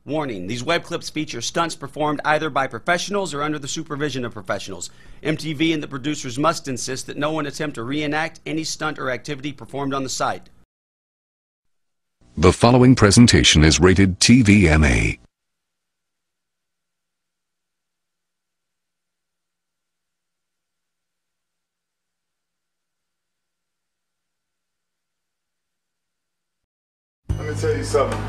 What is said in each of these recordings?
Warning, these web clips feature stunts performed either by professionals or under the supervision of professionals. MTV and the producers must insist that no one attempt to reenact any stunt or activity performed on the site. The following presentation is rated TVMA. Let me tell you something.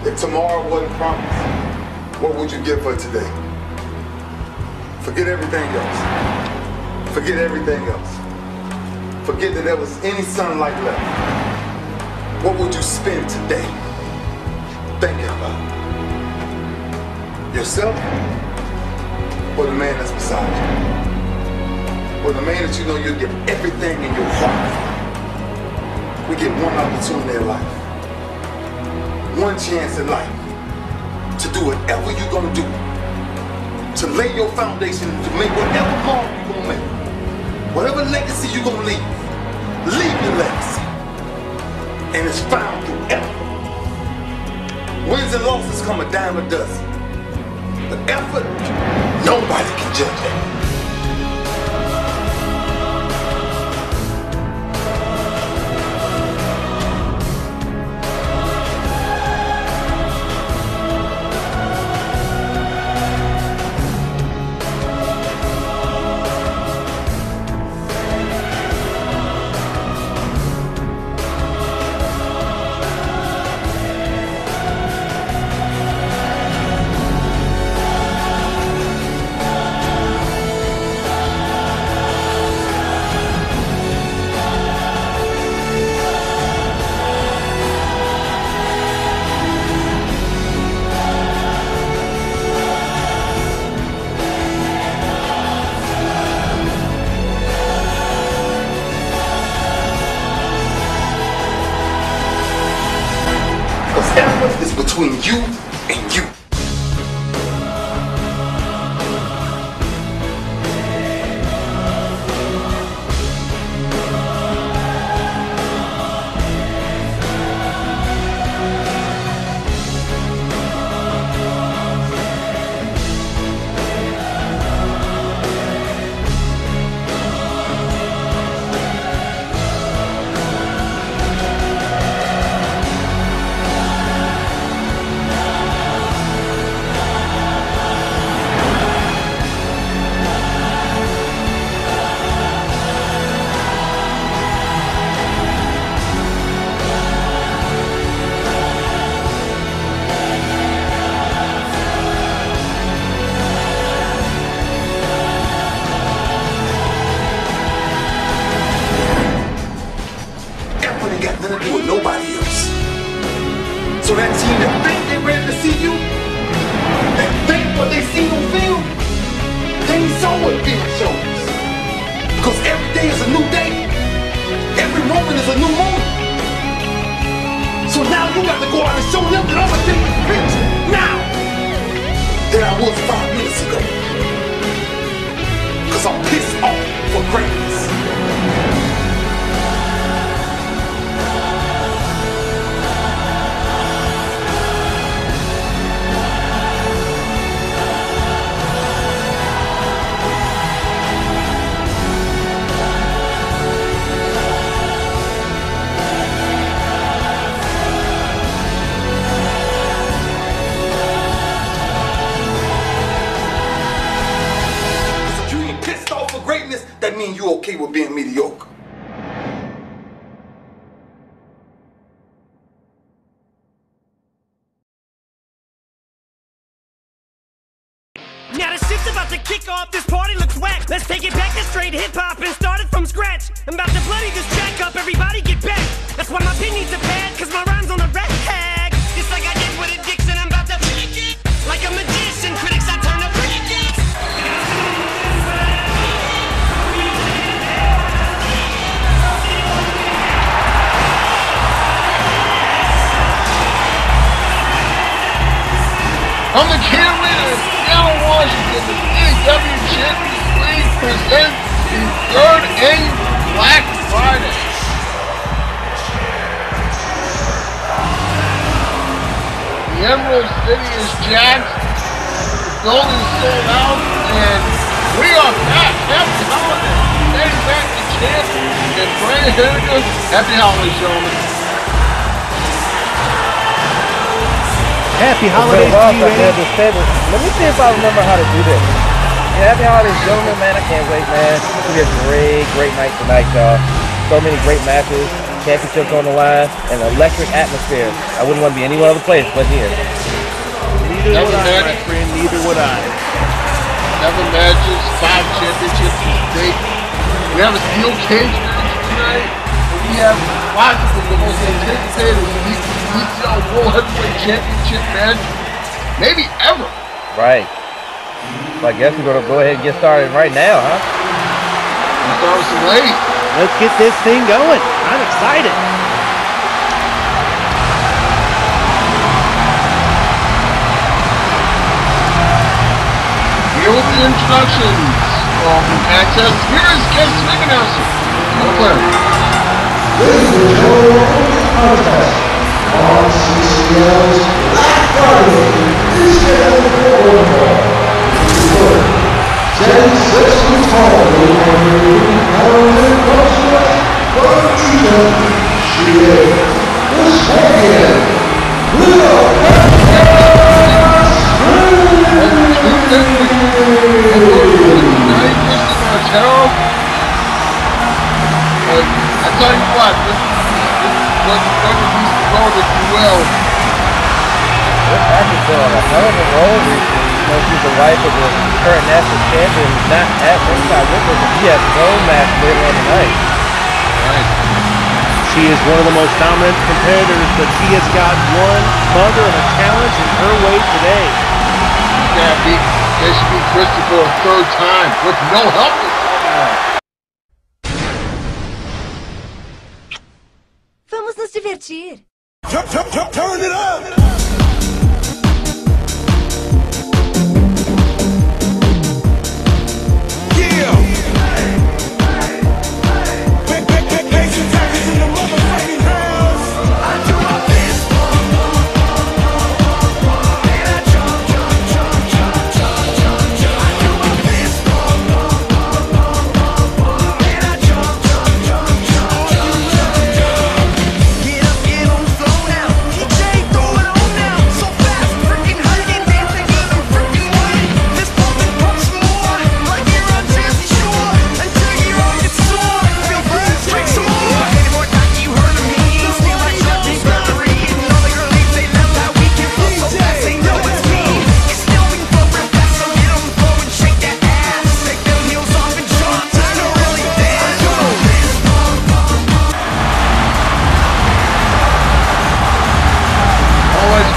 If tomorrow wasn't promised, what would you give for today? Forget everything else. Forget everything else. Forget that there was any sunlight left. What would you spend today thinking about? Yourself or the man that's beside you? Or the man that you know you'll give everything in your heart for? We get one opportunity in life. One chance in life to do whatever you're gonna do, to lay your foundation, to make whatever mark you're gonna make, whatever legacy you're gonna leave your legacy, and it's found through effort. Wins and losses come a dime a dozen, but effort, nobody can judge that. Effort is between you and you. Got nothing to do with nobody else. So that team that think they're ready to see you, that think what they see on film, they ain't saw what film shows. Because every day is a new day. Every moment is a new moment. So now you got to go out and show them that I'm a different bitch now than I was 5 minutes ago. Because I'm pissed off for greatness. That means you okay with being mediocre. Now the shit's about to kick off, this party looks whack. Let's take it back to straight hip-hop and start it from scratch. I'm about to bloody this track up, everybody get back. That's why my pen needs a pad, cause my rhyme's on the rag. Just like I did with Addiction, I'm about to freak it. Like a magician, critics I turn to freaks. I'm the kid winner. Washington, the CAW Champions League presents the third annual Black Friday. The Emerald City is jacked, the building is sold out, and we are back. Happy holidays. Eddie Mack, the champ, and Brian Hennigan. Happy holidays, gentlemen. Happy holidays to you, Eddie. Let me see if I remember how to do this. Yeah, happy holidays, gentlemen, man. I can't wait, man. It's going to be a great night tonight, y'all. So many great matches, championships on the line, and an electric atmosphere. I wouldn't want to be any other place but here. Neither would I, my friend. Neither would I. 7 matches, 5 championships at stake. We have a steel cage match tonight. We have possibly the most anticipated PCL World Heavyweight Championship match, maybe ever. Right. So I guess we're going to go ahead and get started right now, huh? Let's start with some ladies. Let's get this thing going. I'm excited. Here with the introductions from Access. Here is guest ring announcer, Oakland. Ladies and gentlemen, contest on CCL's Black Friday PCL Protocol. 10 6 feet tall, 180 pounds from Egypt. She is the champion, I tell you what, this was going to be the road, if you will. This match has been on a hell of a roll recently. You know, she's the wife of the current national champion, not at ringside with her, but she has no match later on tonight. Right. She is one of the most dominant competitors, but she has got one mother of a challenge in her way today. They should beat Christy for a 3rd time with no help this time. Vamos nos divertir. Turn it up!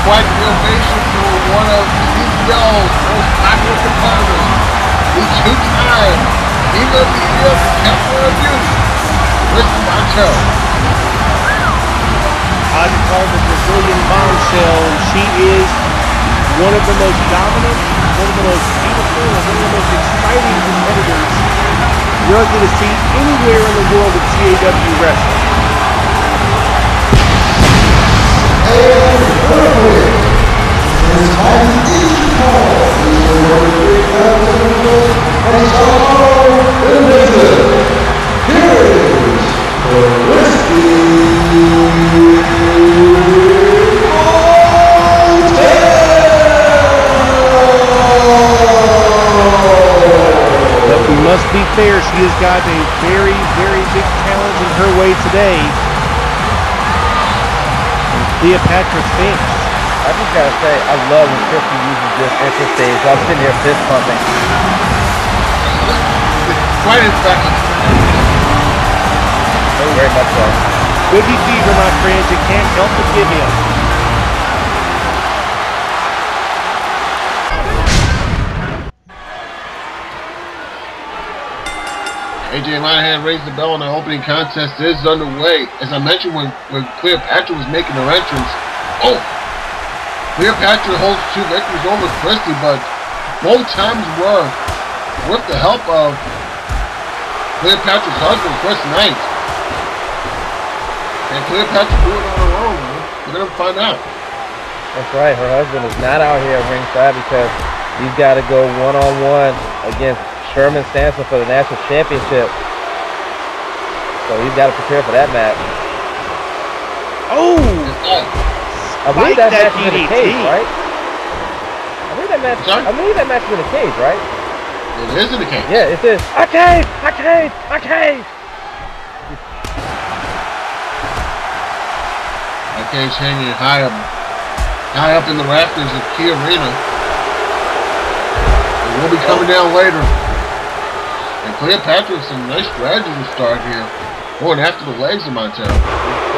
Quite the ovation for one of CCL's most popular competitors, the 2-time King of the Year for Capital Abuse, Christy Montel. I'd call the Brazilian bombshell, and she is one of the most dominant, one of the most beautiful, and one of the most exciting competitors you're going to see anywhere in the world of CAW wrestling. But we must be fair, she has got a very big challenge in her way today. Cleopatra Spinks. I just gotta say, I love when Christy uses this entrance stage. I'm sitting here fist pumping. Quite infectious. Very much so. Boogie fever, my friends. You can't help but give him. AJ Monahan raised the bell and the opening contest is underway. As I mentioned when Cleopatra was making her entrance, Cleopatra holds 2 victories over Christy, but both times were with the help of Cleopatra's husband, Chris Knight. And Cleopatra do it on her own, man. We're gonna find out. That's right. Her husband is not out here at ringside because he's got to go one-on-one against Sherman Stanson for the national championship. So he's got to prepare for that match. Oh! I believe that match is in a cage, right? I believe that match is in a cage, right? It is in a cage. Yeah, it is. A cage! A cage! A cage! That cage hanging high up in the rafters of Key Arena. It will be coming down later. And Cleopatra with some nice strategy to start here. Going after the legs of Montero. I've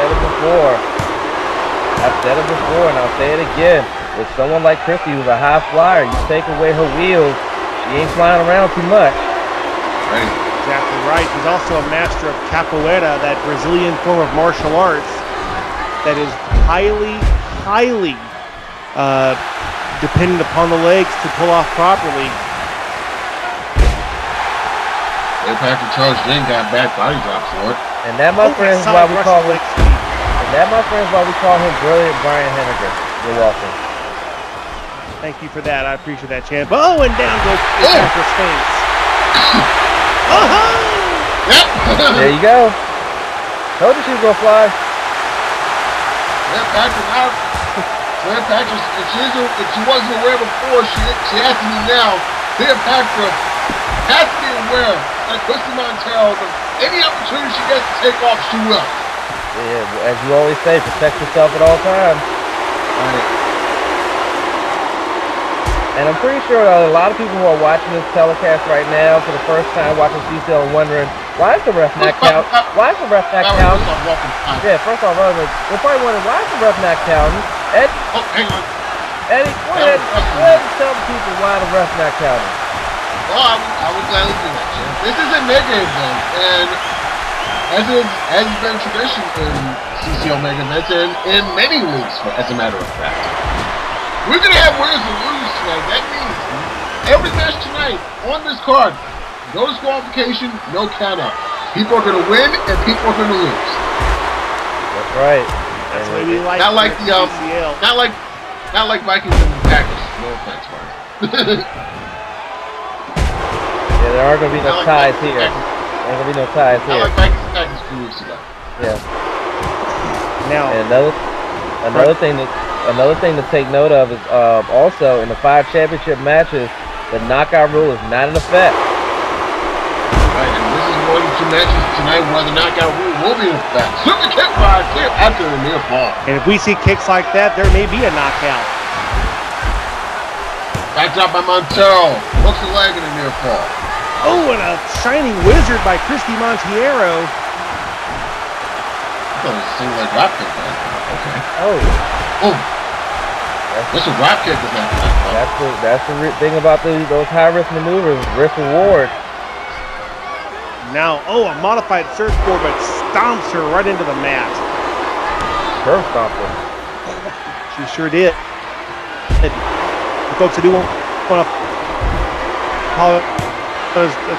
said it before. And I'll say it again. With someone like Christy who's a high flyer, you take away her wheels, she ain't flying around too much. Right. Exactly right. He's also a master of capoeira, that Brazilian form of martial arts that is highly dependent upon the legs to pull off properly. Cleopatra charged in, got back body drops for it. And that, my friends, is why we call him. And that, my friends, is why we call him Brilliant Brian Henniger. You're welcome. Thank you for that. I appreciate that, champ. Oh, and down goes Cleopatra Sphinx. Oh! Yep. There you go. Told you she was gonna fly. Cleopatra's out. Cleopatra, if she wasn't aware before, she has to be now. Cleopatra has to be aware that Christy Montero, any opportunity she gets to take off, she will. Yeah, as you always say, protect yourself at all times. Right. And I'm pretty sure a lot of people who are watching this telecast right now for the first time watching CCL are wondering, why is the ref not counting? Why is the ref not counting? Yeah, first off, they're probably wondering, why is the ref not counting? Ed, oh, hang on. Eddie, go ahead and tell the people why the ref not counting. Well, I would gladly do that, Jim. This is a mega event, and as has been tradition in CCL mega events and in many leagues, as a matter of fact. We're going to have winners and losers tonight. That means every match tonight on this card, no disqualification, no count out. People are going to win and people are going to lose. That's right. That's the way we like not like the CCL. not like Vikings and Packers. No offense, Mark. Yeah, there aren't going to be no ties here. There ain't going to be no ties here. Not like Vikings and Packers 2 weeks ago. Yeah. Now, and another thing to take note of is also in the 5 championship matches, the knockout rule is not in effect. Right, and this is one of the 2 matches tonight where the knockout rule will be in effect. Super kick by Cleopatra and near fall. And if we see kicks like that, there may be a knockout. Back drop by Montero. Hooks the leg in a near fall. Oh, and a shining wizard by Christy Monteiro. I thought it was a single leg drop kick, man. Okay. Oh. What's a drop kick is that? That's the thing about those high risk maneuvers, risk reward. Now, a modified surfboard, but stomps her right into the mat. Surf stomper. She sure did. And folks, I do want to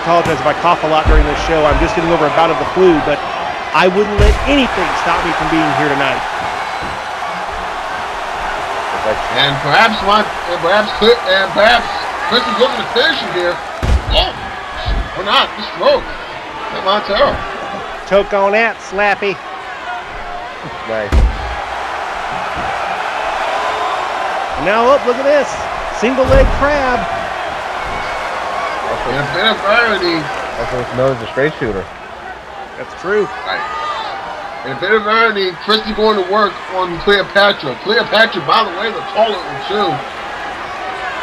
apologize if I cough a lot during this show. I'm just getting over a bout of the flu, but I wouldn't let anything stop me from being here tonight. And perhaps Chris is looking to finish it here. Oh, or not, the stroke. Hey, Montero. Choke on that, Slappy. Nice. And now look at this. Single leg crab. In a bit of irony. That's what's known as a straight shooter. That's true. Right. In a bit of irony, Christy going to work on Cleopatra. Cleopatra, by the way, the taller of the 2,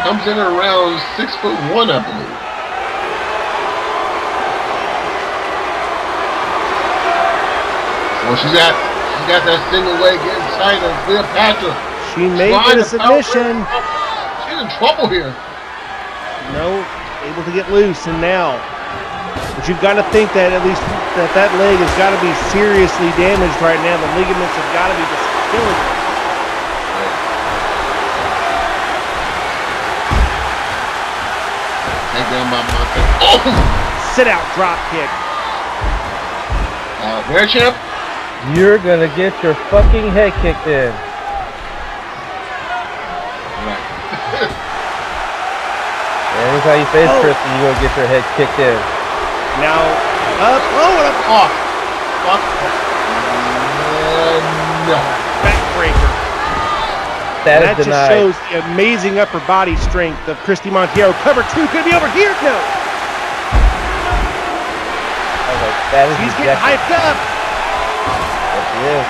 comes in at around 6'1", I believe. So she's got that single leg inside of Cleopatra. She may get a submission. She's in trouble here. No, able to get loose, and now. But you've got to think that at least that leg has got to be seriously damaged right now. The ligaments have got to be killing it. Take down by Montero. Oh! Sit out drop kick. Bear champ. You're gonna get your fucking head kicked in. Right. Anytime you face Christy, you're gonna get your head kicked in. Now, up. Oh, and up. Off. Fuck. No. Backbreaker. That That is just denied. shows the amazing upper body strength of Christy Montero. Cover 2 could be over here. No. That is She's getting rejected. hyped up. Yes, she is.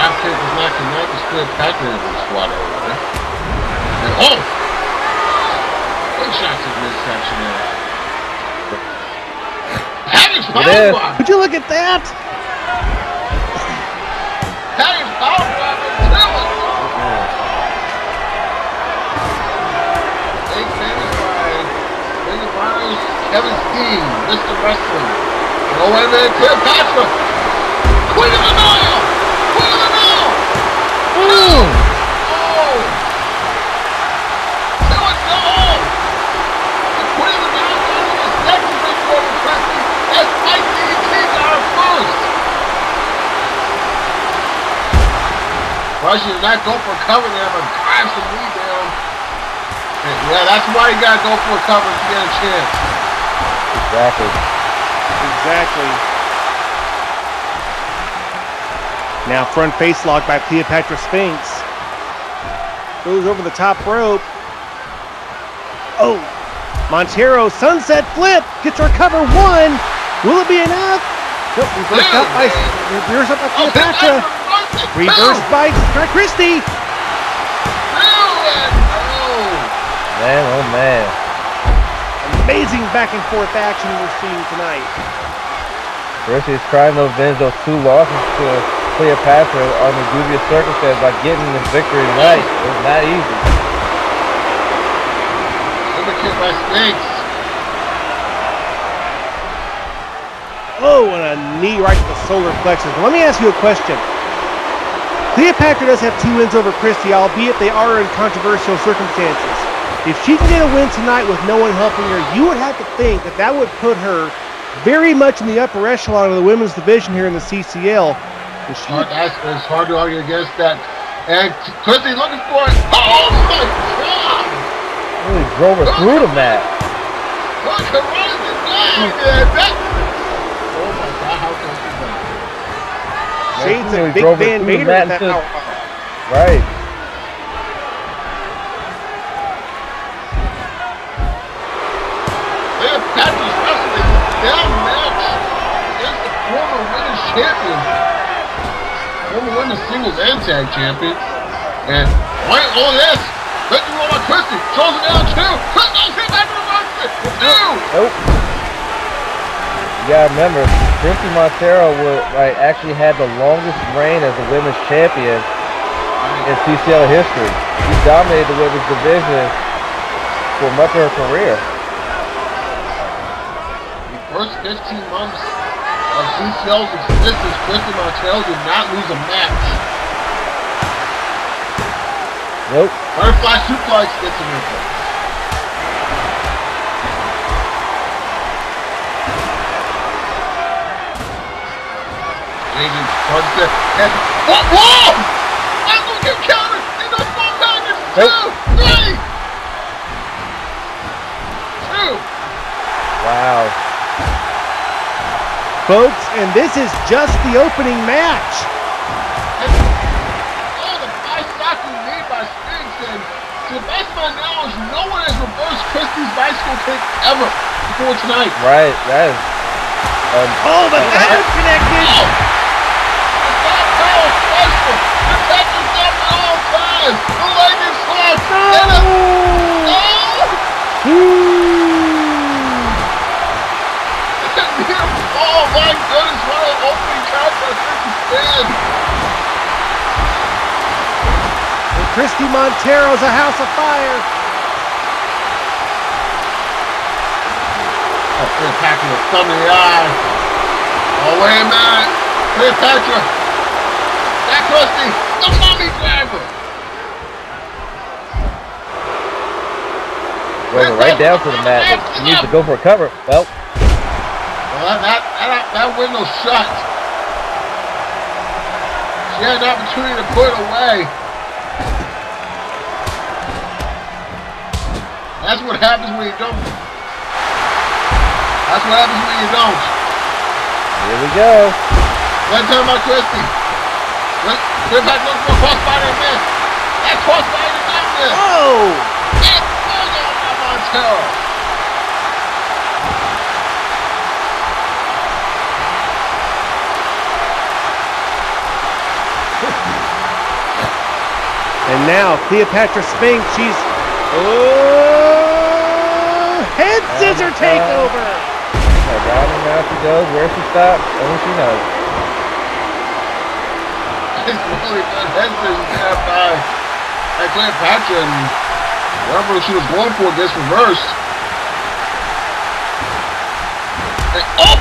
After it was not connected, still Patrick in the squad over there. And good shots in midsection there. Patrick's power block. Would you look at that? Patrick's power block and kill it. Big finish by Ring of Honor's Kevin Steen, Mr. Wrestling. Oh, wait a minute, Cleopatra. Queen of the Nile. Queen of the Nile. Boom! Oh! So it's the hole! The Queen of the Nile got in the second before the Christy as Mike DDT got her first! Russian did not go for a cover there, but drives the knee down. And yeah, that's why you gotta go for a cover to get a chance. Exactly. Exactly. Now front face lock by Cleopatra Sphinx. Goes over the top rope. Oh, Montero sunset flip. Gets her cover 1. Will it be enough? Nope, reversed up by Cleopatra. Reversed by Christy. Man, oh man. Amazing back and forth action we're seeing tonight. Christy's trying to avenge those 2 losses to Cleopatra under dubious circumstances by getting this victory tonight. It's not easy. Super kick by Sphinx. Oh, and a knee right to the solar plexus. Let me ask you a question. Cleopatra does have 2 wins over Christy, albeit they are in controversial circumstances. If she can get a win tonight with no one helping her, you would have to think that that would put her very much in the upper echelon of the women's division here in the CCL. And she It's hard to argue against that. And Christy looking for it. Oh my God! Really drove her through the mat. Look at running it down, man. Oh my God, how can she do that? shades Really of Big drove her Van through the Vader mat with that into- powerbomb. Right. Patrick's wrestling down match against the former women's champion, former women's singles and tag champion. And right on this, let you roll by Christy, throws it down 2. Christy's hit back to the market. 2. Nope. You gotta remember, Christy Montero actually had the longest reign as a women's champion in CCL history. She dominated the women's division for much of her career. First 15 months of CCL's existence, Christy Montero did not lose a match. Nope. Butterfly suplex gets a replay. Agent runs it and whoa! I'm gonna get countered in the small package. Nope. 2, 3. 2. Wow. Folks, and this is just the opening match. Oh, the bicycle knee by Sphinx, and to the best of my knowledge, no one has reversed Christy's bicycle kick ever before tonight. Right. That is. Oh, the ladder connected. Oh! It's not power bicycle. Protect yourself at all times. The leg is slapped. Oh my goodness, what an opening catch by Christy Stan. And Christy Montero's a house of fire. Cleopatra with thumb in the eye. Oh, wait a minute. Cleopatra. That Christy, the mummy driver. Drove her right down to the mat, but she needs to go for a cover. Well, that window's shut. She had an opportunity to put it away. That's what happens when you don't. That's what happens when you don't. Here we go. One time by Christie. Clearpack looks for a crossbody and miss. That crossbody did not miss. Oh! It's pulled out by Montero. And now Cleopatra Spink, she's head scissor takeover. Down and now she goes. Where she stops, only she knows. It's really good head scissors there by Cleopatra, and whatever she was going for gets reversed. And, oh!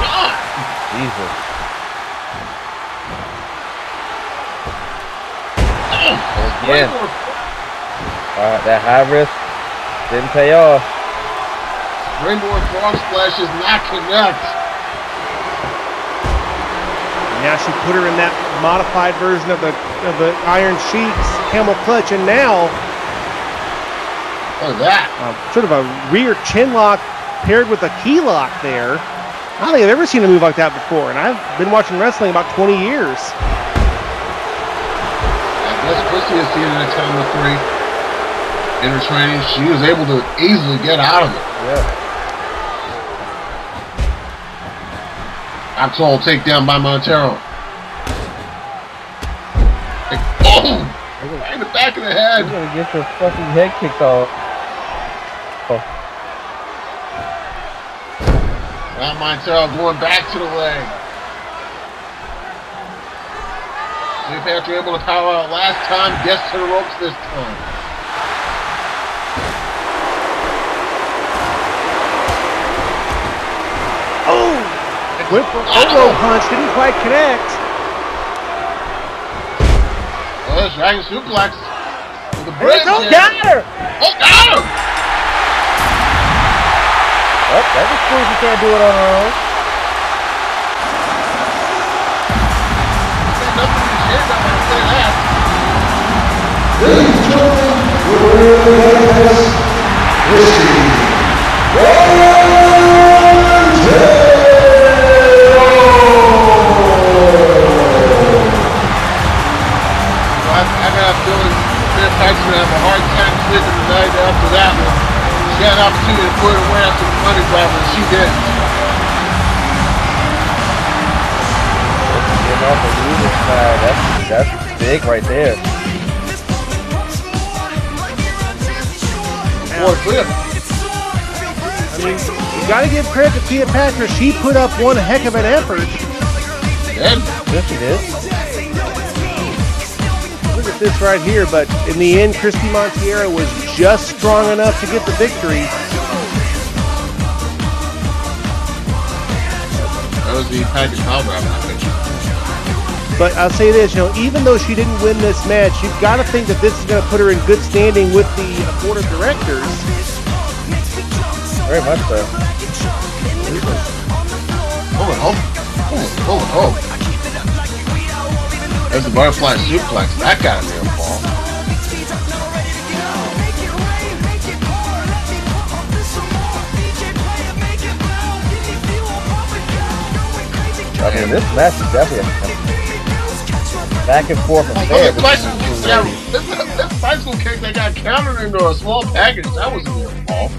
God! Jesus. Again. That high risk didn't pay off. Springboard frog splash does not connect. Now she put her in that modified version of the Iron Sheik's camel clutch, and now Look at that. Sort of a rear chin lock paired with a key lock there. I don't think I've ever seen a move like that before, and I've been watching wrestling about 20 years. I guess Christie has seen it at time of 3 in her training. She was able to easily get out of it. Yeah. Axel takedown by Montero. Oh! Right in the back of the head. You're gonna get your fucking head kicked off. Oh. Now Montero going back to the leg. Cleopatra able to power out last time, gets to the ropes this time. Oh! Went for elbow punch, didn't quite connect. Oh, there's Dragon Suplex. With the bridge. Oh, got her! Oh, got her! Oh, that just proves you can't do it on her own. There's nothing to be ashamed of, I can say that. Ladies and gentlemen, we're Christie I got a feeling Cleopatra's going to have a hard time sleeping tonight after that one. She had an opportunity to put it away after the money driver, and she didn't. Getting off the losing side, that's big right there. Boy, Cleo. I mean, you gotta give credit to Cleopatra. She put up one heck of an effort. And Yes, she did. Look at this right here, but in the end, Christy Montiero was just strong enough to get the victory. that was the package power grab, I think. But I'll say this, even though she didn't win this match, you've got to think that this is going to put her in good standing with the board of directors. Very much so. Oh. There's the butterfly suplex. That got a near fall. I mean, this match is definitely a back and forth affair. This bicycle kick that got countered into a small package, that was a near fall.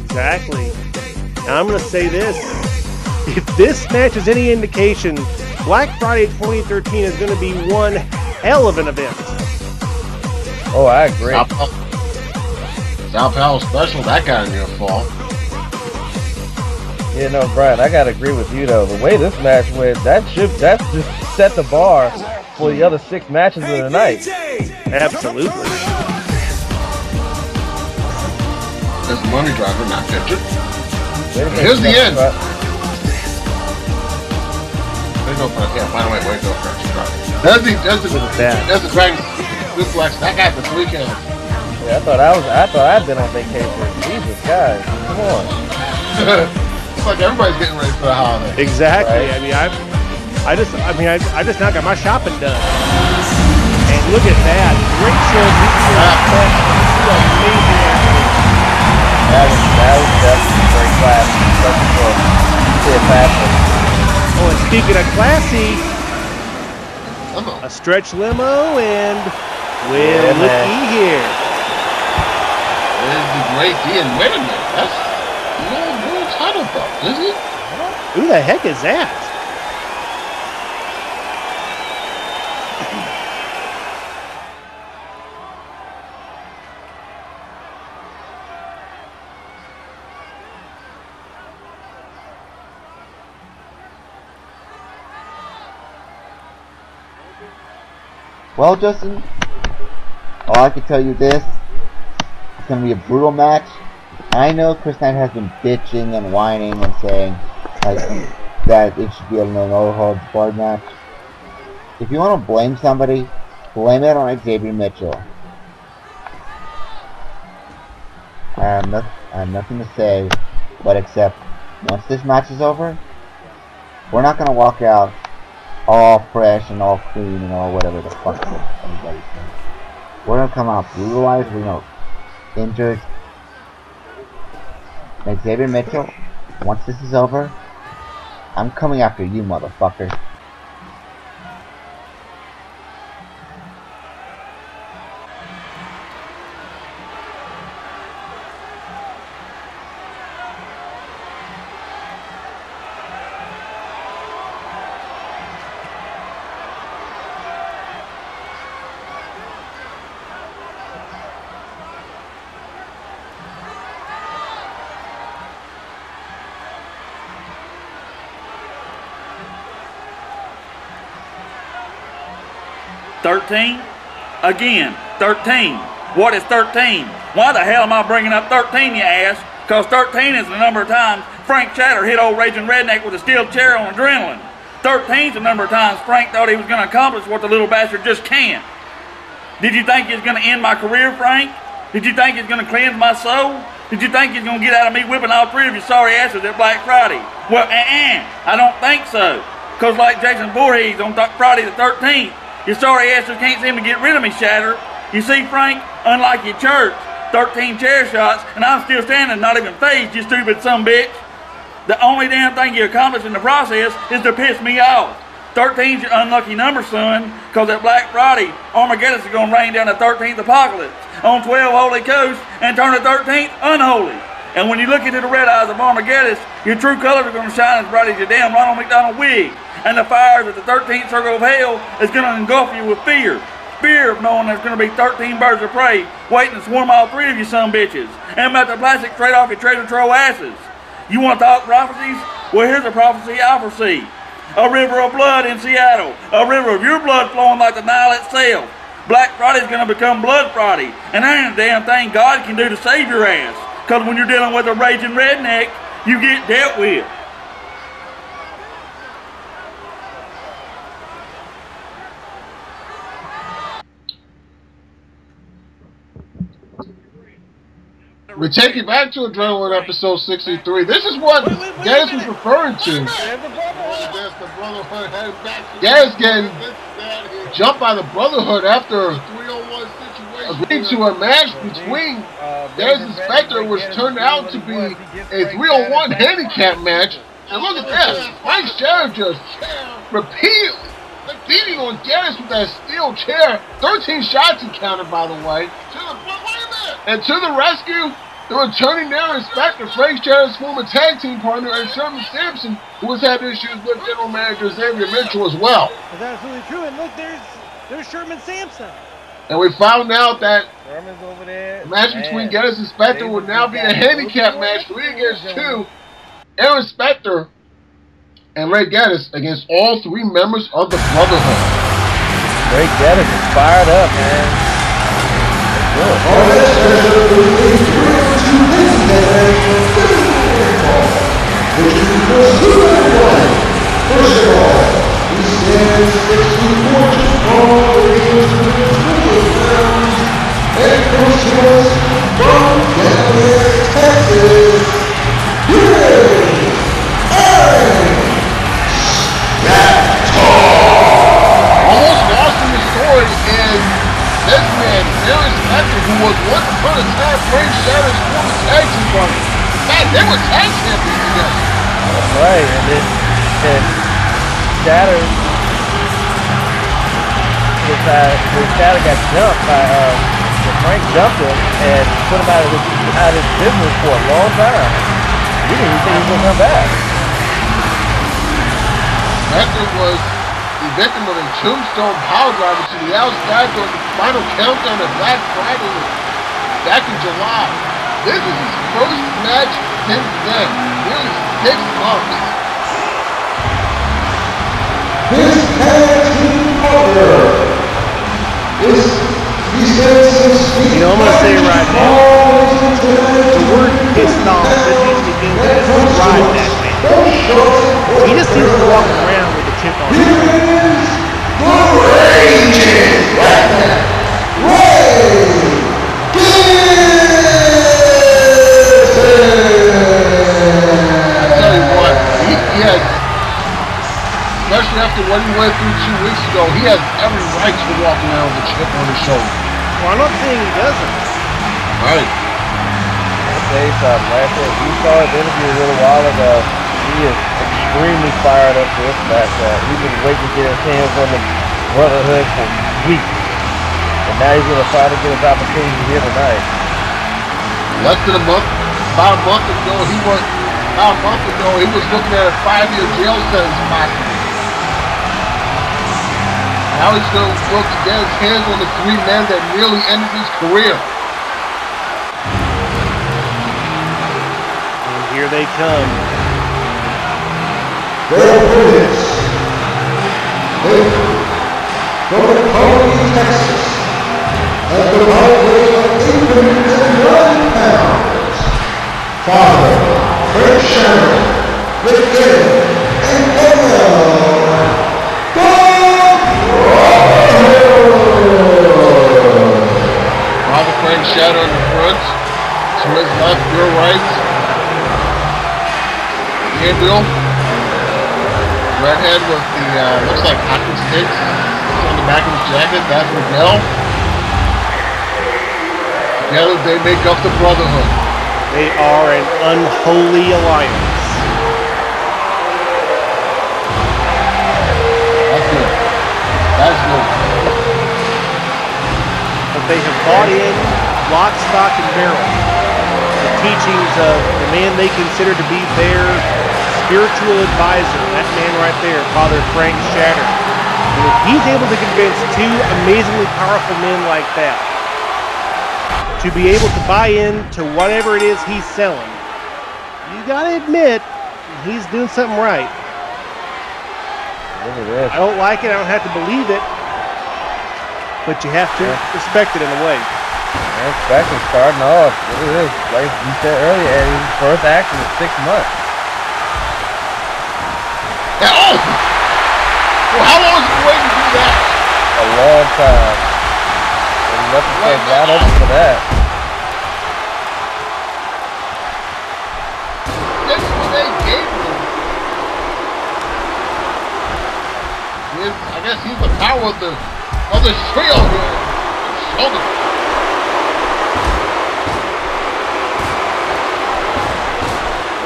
Exactly. Now I'm going to say this. If this match is any indication, Black Friday 2013 is going to be one hell of an event. Oh, I agree. Sao Paulo special, that got a near fall. Yeah, no, Brian, I gotta agree with you though. The way this match went, that just set the bar for the other 6 matches of the night. Absolutely. There's the money driver, not picture. Wait a minute, Here's the end. but- There's no front. Yeah, by the way, wait, no front. That's the Dragon Suplex. That got the 3 counts. Yeah, I thought I'd been on vacation. Jesus, guys, come on. It's like everybody's getting ready for the holiday. Exactly. Right. I mean, I just now got my shopping done. And look at that. Great show. Amazing athletes. That was definitely very classy. Such a Cleopatra. Oh, and speaking of classy, a stretch limo and looky here. There's the great D. And wait a minute, that's the old world title belt, isn't it? Who the heck is that? Well, Justin, all I can tell you this, it's going to be a brutal match. I know Chris Knight has been bitching and whining and saying that it should be a no-holds-barred match. If you want to blame somebody, blame it on Xavier Mitchell. I have nothing to say, but except once this match is over, we're not going to walk out all fresh and all clean and all whatever the fuck everybody's saying. We're gonna come out brutalized, we're gonna injured. Xavier Mitchell, once this is over, I'm coming after you, motherfucker. Again, 13. What is 13? Why the hell am I bringing up 13, you ask? Because 13 is the number of times Frank Shatter hit old Raging Redneck with a steel chair on adrenaline. 13 is the number of times Frank thought he was going to accomplish what the little bastard just can't. Did you think he was going to end my career, Frank? Did you think he's going to cleanse my soul? Did you think he's going to get out of me whipping all three of your sorry asses at Black Friday? Well, I don't think so. Because like Jason Voorhees on Friday the 13th, your sorry asses can't seem to get rid of me, Shatter. You see, Frank, unlike your church, 13 chair shots, and I'm still standing, not even phased, you stupid sumbitch. The only damn thing you accomplished in the process is to piss me off. 13's your unlucky number, son, because at Black Friday, Armageddon is going to rain down the 13th apocalypse on 12 holy coasts and turn the 13th unholy. And when you look into the red eyes of Armageddon, your true colors are going to shine as bright as your damn Ronald McDonald wig. And the fires of the 13th circle of hell is going to engulf you with fear. Fear of knowing there's going to be 13 birds of prey waiting to swarm all three of you son bitches. And about the plastic straight off your treasure trove asses. You want to talk prophecies? Well, here's a prophecy I foresee. A river of blood in Seattle. A river of your blood flowing like the Nile itself. Black Friday's going to become Blood Friday. And there ain't a damn thing God can do to save your ass. Because when you're dealing with a raging redneck, you get dealt with. We take it back to Adrenaline episode 63. This is what Gaz was referring to. Gaz getting jumped by the Brotherhood after agreeing to a match between Gaz and Spectre, which turned out to be a 3-on-1 handicap match. And look at this. Frank Shatter just repeatedly beating on Gaz with that steel chair. 13 shots he counted, by the way. And to the rescue, the returning Darren Spectre, Frank Shatter's former tag team partner, and Sherman Sampson, who has had issues with general manager Xavier Mitchell as well. That's absolutely true. And look, there's Sherman Sampson. And we found out that Sherman's over there. the match between Geddes and Spectre would now be a handicap match, 3 against 2. Aaron Spectre and Ray Geddes against all 3 members of the Brotherhood. Ray Geddes is fired up, man. First of all, he stands 6'4" tall, weighs 220 pounds, and comes to us They were tag champions together. That's right, and then Shatter, his Shatter got jumped by Frank jumped him and put him out of his business for a long time. We didn't even think he was gonna come back. Shatter was the victim of a tombstone power driver to the outside during the final countdown of Black Friday back in July. This is his first match since then, nearly 6 months. His tag team partner is You know, I'm going to say right now, the word pissed off doesn't usually mean to describe that man. He just seems to walk around with a chip on his I tell you what, he has, especially after what he went through 2 weeks ago, he has every right to walk around with a chip on his shoulder. Well, I'm not saying he doesn't. Right. I'll tell you something, Lance. You saw his interview a little while ago. He is extremely fired up for this match. He's been waiting to get his hands on the Brotherhood for weeks. And now he's going to finally get his opportunity here tonight. Less than a month, about a month ago, he was looking at a 5-year jail sentence possibly. Now he's going to look to get his hands on the 3 men that nearly ended his career. And here they come. Their opponents, from Colony, Texas, at the light weight of 809 pounds, Father Frank Shatter, and Father Frank Shatter in the front, to his left, your right. Gabriel, redhead with the, looks like hockey sticks on the back of his jacket, that's Miguel. Together they make up the Brotherhood. They are an unholy alliance. That's good. That's good. But they have bought in lock, stock, and barrel. The teachings of the man they consider to be their spiritual advisor, that man right there, Father Frank Shatter. And if he's able to convince 2 amazingly powerful men like that to be able to buy in to whatever it is he's selling, you gotta admit he's doing something right. Look at this. I don't like it, I don't have to believe it, but you have to respect it in a way. Man, Spectre starting off. Look at this. Like you said earlier, Eddie, first action in 6 months. Oh! Well, how long has he been waiting to do that? A long time. And nothing says wide open for that. This is what they gave him. I guess he's the power of the trio here. Shoulder.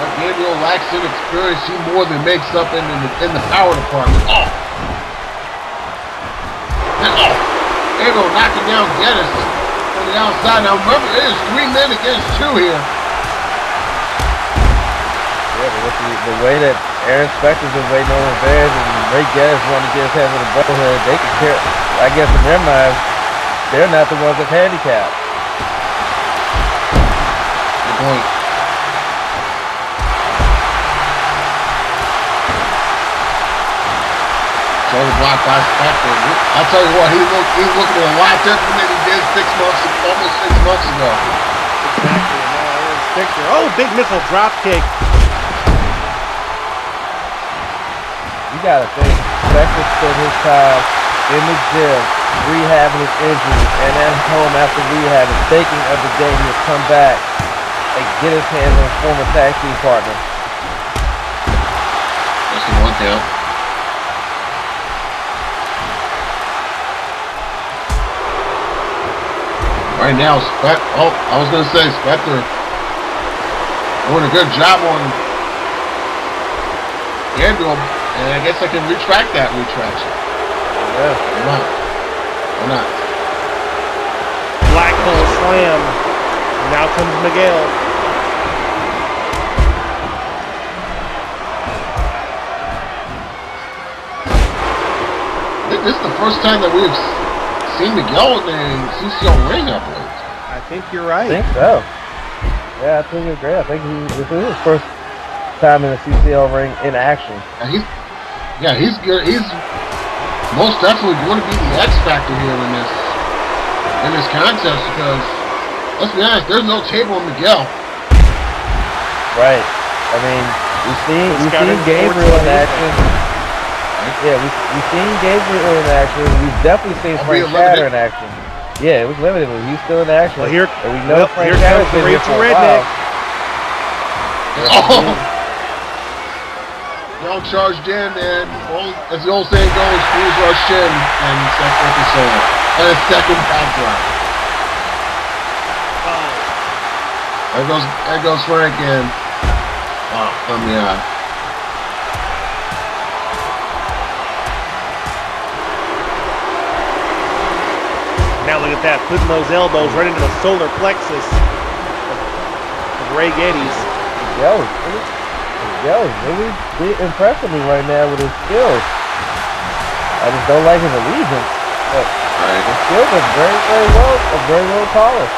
But Gabriel lacks in experience. He more than makes up in the power department. Oh! And oh! Gabriel knocking down Dennis on the outside. Now remember, it is 3 men against 2 here. Yeah, but with the way that Aaron Specter's been waiting on revenge and Ray Geddes wanting to get his hands on the Brotherhood, they can care. I guess in their minds, they're not the ones that's handicapped. Good point. Shoulder block by Specter. I'll tell you what, he's looking at a lot different than he did almost 6 months ago. Exactly. Now Aaron Specter. Oh, big missile drop kick. You gotta think, Specter spent his time in the gym, rehabbing his injuries, and at home after rehab, and thinking of the day he would come back and get his hands on his former tag team partner. That's the 1 count. Right now, I was going to say, Specter doing a good job on Gabriel, and I guess I can retract that retraction. Yeah. Why not? Why not? Blackpool slam. Now comes Miguel. I think this is the first time that we've seen Miguel in CCL ring, I believe. I think you're right. I think so. Yeah, I think it's great. I think this is his first time in the CCL ring in action. He's good. He's most definitely going to be the X factor here in this contest because let's be honest, there's no table on Miguel. Right. I mean, we've seen Gabriel in action. Yeah, we've seen Gabriel in action. We've definitely seen Frank Shatter in action. Yeah, it was limited, but he's still in action. Well, here, and we know Frank here Shatter's comes the been here Rachel for a Redneck. while. Oh! Young charged in, and as the old saying goes, fools rush in, and second episode. And a second backdrop. There goes Frank in. Oh, from the eye. Now look at that, putting those elbows right into the solar plexus of Ray Geddes. Miguel is really impressing me right now with his skills. I just don't like his allegiance, but his skills are very well polished.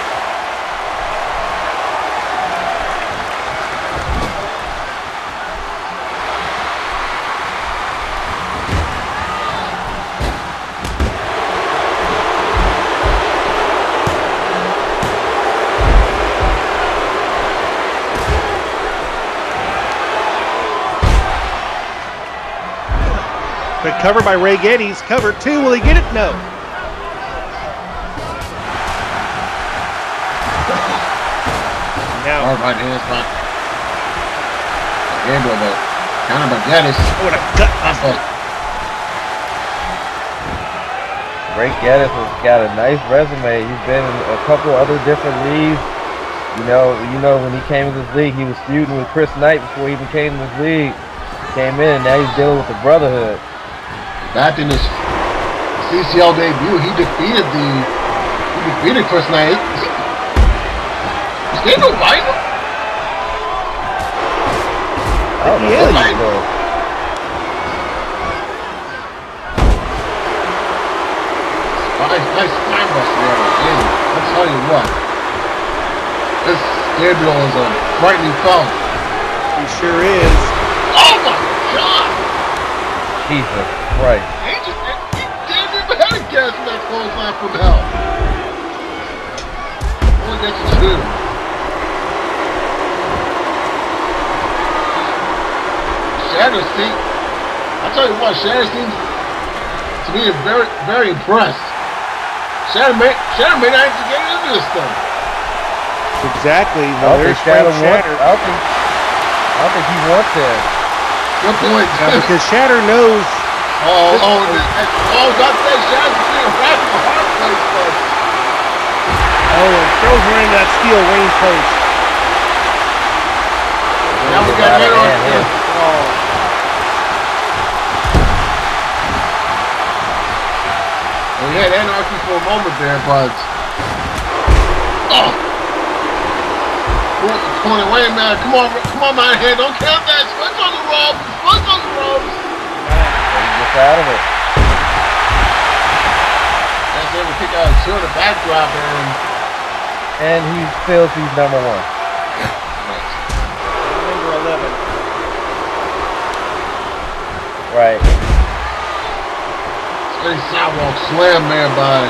But covered by Ray Geddes. Cover two. Will he get it? No. Now. Hard right hand spot. Gabriel, but counter by Geddes. What a gut buster. Ray Geddes has got a nice resume. He's been in a couple other different leagues. You know, when he came in this league, he was feuding with Chris Knight before he even came in this league. He came in, and now he's dealing with the Brotherhood. Back in his CCL debut, he defeated Chris Knight. Is Gabriel fighting him? Oh, he is. Nice spine buster there, Gabriel. I'll tell you what. This Gabriel is a frightening foe. He sure is. Oh my God! Jesus Christ. He didn't even have a gas in that clothesline from hell. Only gets you two. Shatter I'll tell you what, Shatter seems to be very, very impressed. Shatter may not actually get into this thing. Exactly. I Well, don't there's think Frank Shatter. I don't think he wants that. Good point. Because Shatter knows. I was about to say, Shatter's being wrapped in a hard place, but And throws her into that steel range post. now we got head on here. We had anarchy for a moment there, but come on, wait a minute, come on, my head, don't count that. Switch on the ropes, switch on the ropes. He gets out of it. That's able to kick out two in the backdrop, And he feels he's number one. Number 11. Right. Straight sidewalk slam there by.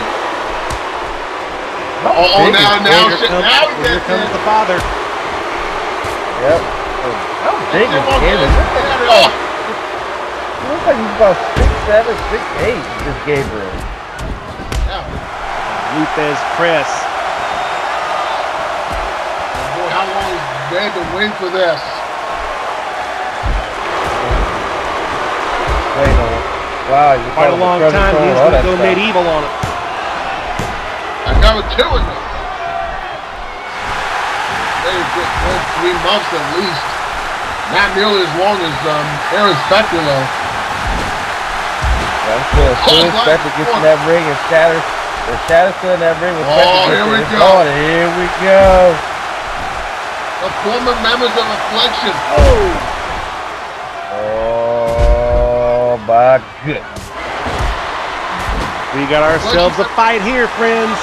Here comes the father. Yep. How big is Gabriel? He looks like he's about 6'7", 6'8", this Gabriel. Lupez press. Boy, how long is they had to wait for this? Wait on it. Wow, you Quite a long time. He's going to go medieval on it. I got it two of them. 3 months at least. Not nearly as long as Aaron Spector. Soon Spector gets in that ring and Shatter's still in that ring with Spector. Here we go. Oh, here we go. The former members of Affliction. Oh my goodness. We got ourselves a fight here, friends.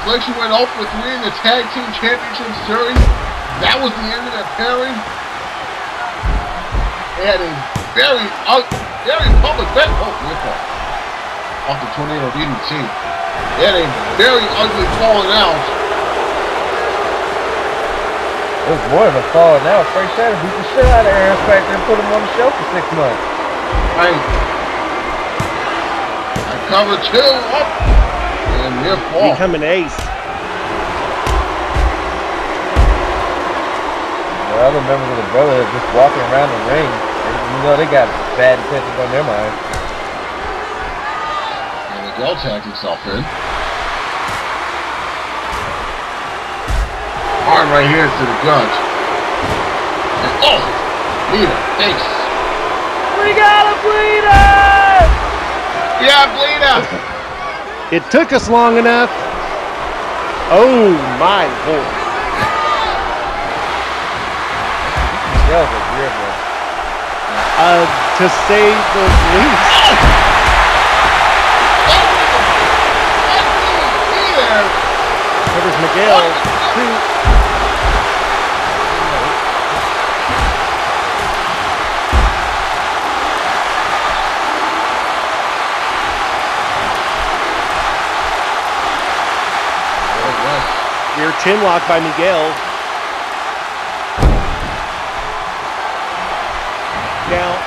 Affliction went 0 for 3 in the Tag Team Championship Series. That was the end of their pairing. They had a very public bet. Oh, off the Tornado DDT. They had a very ugly falling out. It was more of a falling out. Frank Shatter beat the shit out of Aaron Spector and put him on the show for 6 months. Right. Cover 2 up and near fall. Becoming ace. The other members of the Brotherhood just walking around the ring. You know they got bad intentions on their mind. And Miguel tagged himself in. Arm right here to the gut. And Lita, thanks. We got a bleeder! Yeah, Bleeder! It took us long enough. Oh my lord. That was a weird one. To say the least. There's Miguel. Rear chin lock by Miguel. Now,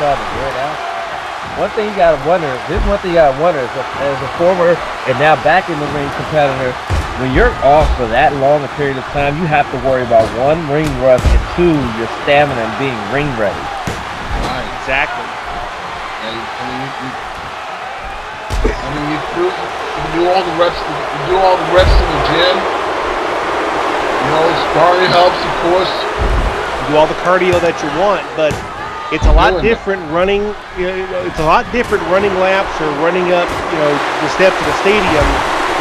one thing you gotta wonder, is as a former and now back in the ring competitor, when you're off for that long a period of time, you have to worry about 1, ring rust, and 2, your stamina and being ring ready. Right. Exactly. You do all the reps. You do all the reps in the gym. You know, sparring helps, of course. You do all the cardio that you want, but it's a lot different running. It's a lot different running laps or running up, the steps of the stadium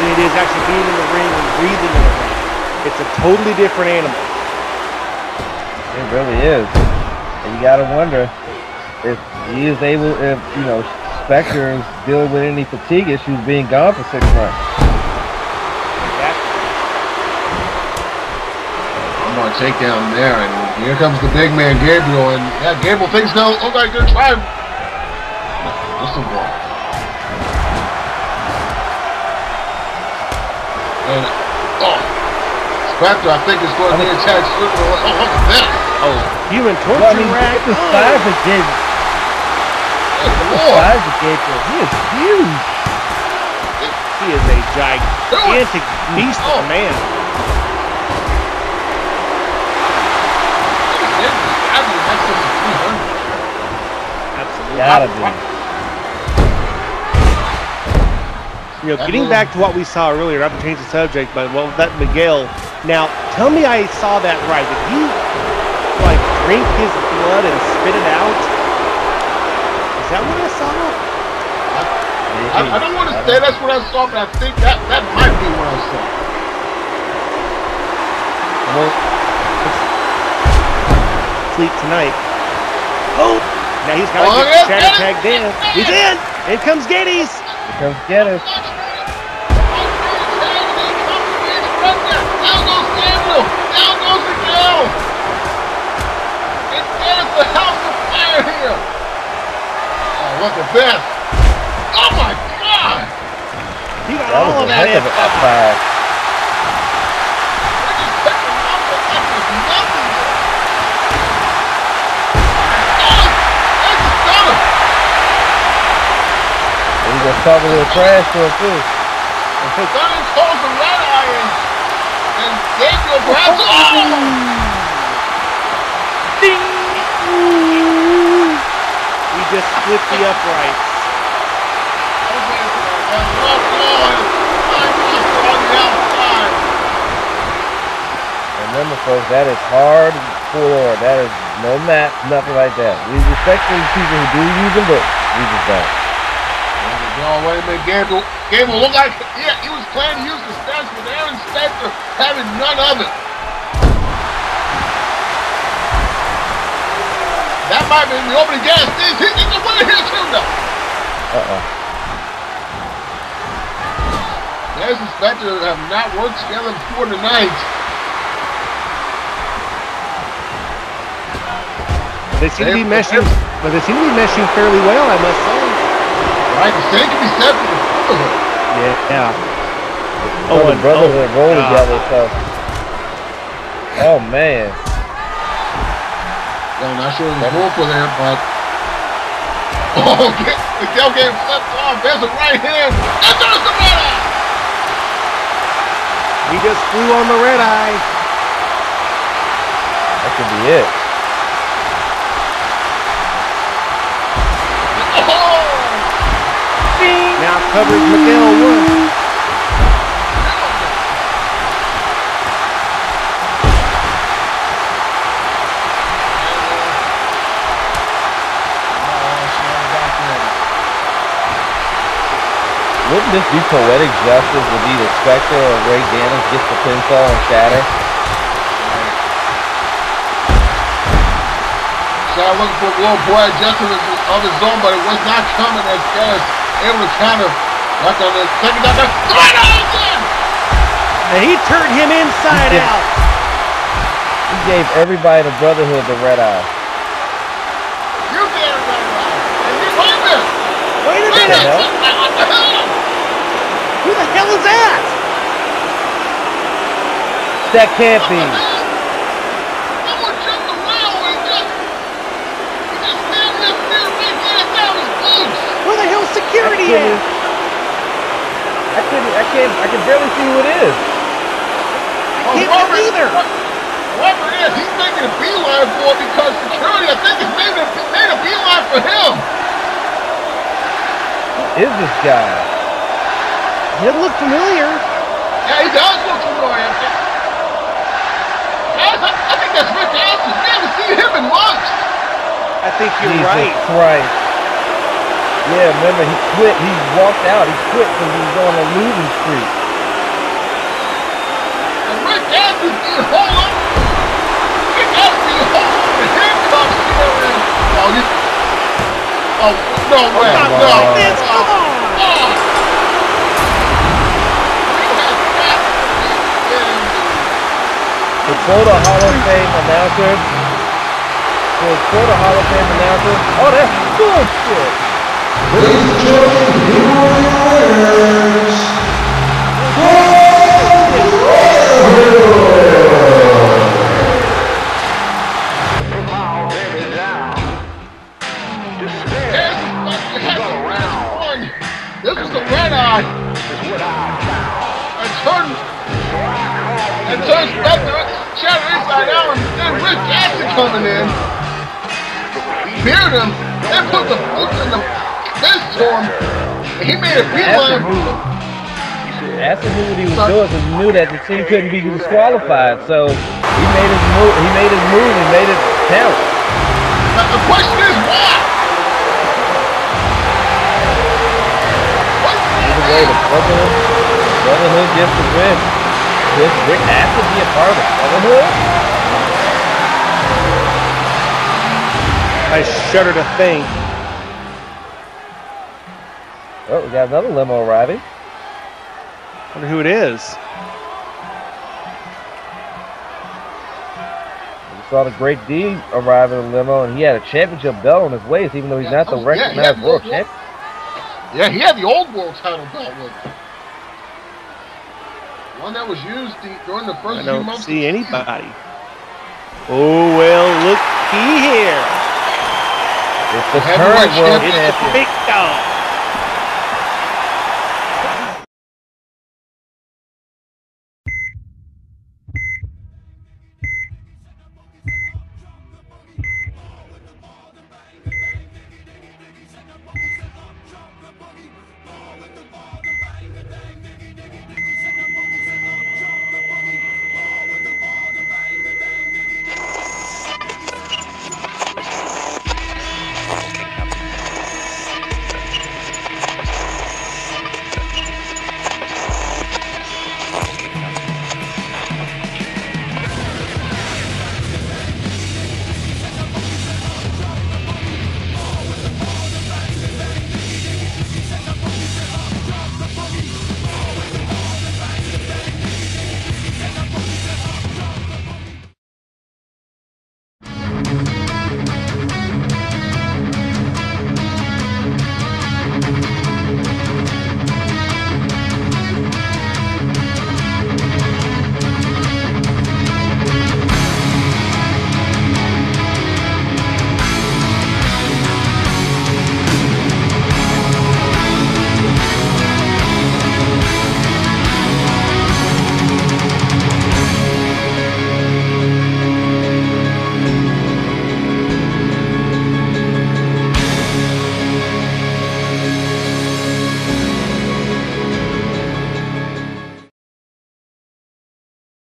than it is actually being in the ring and breathing in the ring. It's a totally different animal. It really is, and you gotta wonder if he is able, Spector is dealing with any fatigue issues being gone for 6 months. I'm gonna take down there, and here comes the big man Gabriel, and Gabriel thinks no. Oh, God, good try. Just a block. And Spector, I think, is going to be attacked. Oh, look at this. Oh, human torture rack. The size of Gabriel. He is huge. He is a gigantic beast of a man. Absolutely. Gotta be. Getting back to what we saw earlier, not to change the subject, but that Miguel. Now, tell me I saw that right. Did he drink his blood and spit it out? Is that what I saw? I don't want to say that's what I saw, but I think that might be what I saw. Well, sleep tonight. Oh! Now he's got to get Shatter tagged in. He's in! In comes Geddes! Here comes Geddes. Down goes Gabriel! Down goes Miguel! It's Geddes, the house of fire here! Oh, look at this! Oh my God! He got all of that in. We're just picking him up like that was nothing there. That's a stunner! And he's gonna talk a little trash to him too. Stunning calls the red iron, and Gabriel grabs it. Ding! He just flipped the uprights. And Remember, folks, that is hard for. That is no map, nothing like that. We respect these people who do use them, but we just don't. No, wait a minute, Gable looked like, yeah, he was planning to use the stats with Aaron Spector having none of it. That might be the opening gas. He gets the winner here too, though. Aaron and Spector have not worked together before tonight. They seem to be meshing, but they seem to be meshing fairly well, I must say. Right, the same can be said for the Brotherhood. Yeah. Oh, the Brotherhood roll together, so. Oh, man. I'm not sure there's room for there, but. Oh, Miguel game flipped off. There's a right hand. And there's the red eye. He just flew on the red eye. That could be it. Now covers Miguel one. Wouldn't this be poetic justice if either Spector or Ray Gannon gets the pinfall and shatter? So I'm looking for a little poetic justice of his own, but it was not coming as Garris able to counter. Right on the second down. Right on again! And he turned him inside out. He gave everybody the Brotherhood the red eye. You gave it red eye. And you wait a minute. Wait a minute. What the hell? Who the hell is that? That can't be. Someone jumped around and he just snapped his feet right there down his boots. Where the hell's security at? I can barely see who it is. I can't tell either. Whoever it is, he's making a beeline for it because security, I think, is made a beeline for him. Who is this guy? He doesn't look familiar. Yeah, he does look familiar. I think that's Rick Aston. We haven't seen him in months. I think you're Jesus right. Christ. Yeah, remember, he quit. He walked out. He quit because he was on a losing streak. And Rick Aston's being hauled up. Rick Aston's being hauled up in handcuffs here. Oh, no way. No. Vince, come on. The Florida Hall of Fame announcer. The Florida Hall of Fame announcer. Oh, that's bullshit. Ladies and gentlemen, here are your winners. This is the red eye. And turns Spector, shatter inside out, and then Rick Aston coming in. He bearded him, then put the foot in the fist to him, and he made a beeline. Aston knew what he was doing because he knew that the team couldn't be disqualified. So he made his move. He made it count. Now the question is why? Either way, the Brotherhood gets the win. Does Rick Aston be a part of the Brotherhood? I shudder to think. Oh, we got another limo arriving. Wonder who it is. We saw the Great D arrive in the limo, and he had a championship belt on his waist, even though he's not the recognized world champion. Yeah, he had the old world title belt with him. One that was used during the first few months. I don't see anybody. Oh, well, looky here. It's the current world champion. It's the big dog.